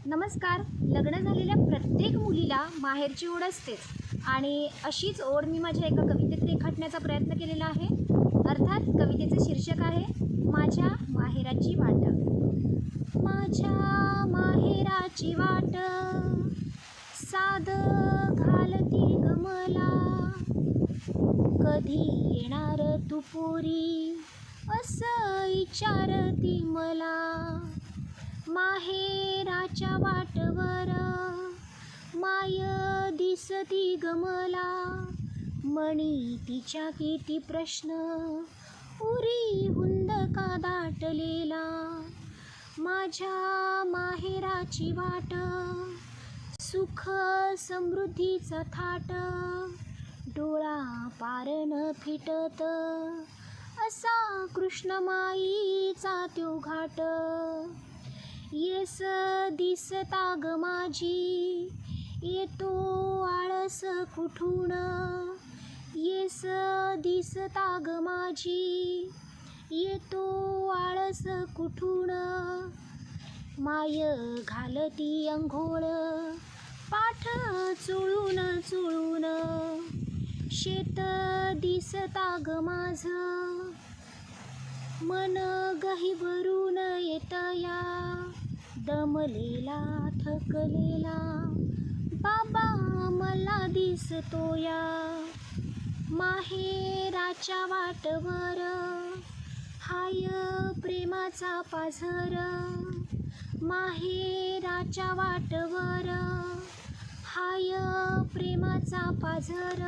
नमस्कार. लग्न झालेल्या प्रत्येक मुलीला माहेरची ओढ असतेच आणि अशीच ओढ मी माझ्या एका कवितेत रेखाटण्याचा प्रयत्न केलेला आहे. अर्थात कवितेचे शीर्षक आहे माझ्या माहेराची वाट. माझ्या माहेराची वाट साद घालती ग मला, कधी येणार तू पोरी असं विचारती मला. माहेराच्या वाटवर माय दिसती ग मला, मणी तिच्या किती प्रश्न उरी हुंदका दाटलेला. माझ्या माहेराची वाट सुख समृद्धीचा थाट, डोळा पारण फिटत असा कृष्णमाईचा त्यो घाट. येस दिसता ग माझी येतो आळस कुठून, येस दिसता ग माझी येतो आळस कुठून. माय घालती अंघोळ पाठ चोळून चोळून, शेत दिसता ग माझं मन गहिवरून येतया. दमलेला थकलेला बाबा मला दिसतोया. माहेराच्या वाटवर हाय प्रेमाचा पाझर, माहेराच्या वाटवर हाय प्रेमाचा पाझर.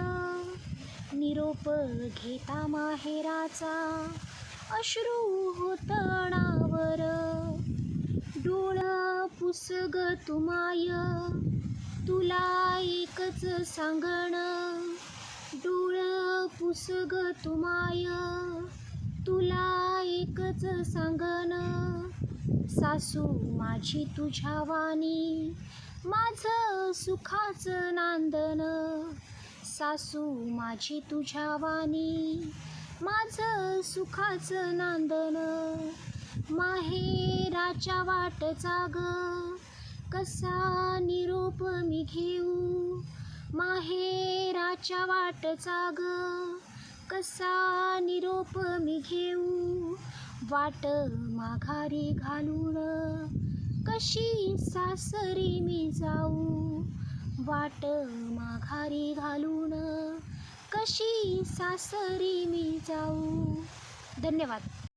निरोप घेता माहेराचा अश्रू होत अणावर, डोळं पुसग तुमाय तुला एकच सांगण, डोळं पुसग तुमाय तुला एकच सांगण. सासू माझी तुझ्या वाणी माझं सुखाचं नांदन, सासू माझी तुझ्या वाणी माझं सुखाचं नांदन. माहेराच्या वाटचा ग कसा निरोप मी घेऊ, माहेराच्या वाटचा ग कसा निरोप मी घेऊ. वाट माघारी घालून कशी सासरी मी जाऊ, वाट माघारी घालून कशी सासरी मी जाऊ. धन्यवाद.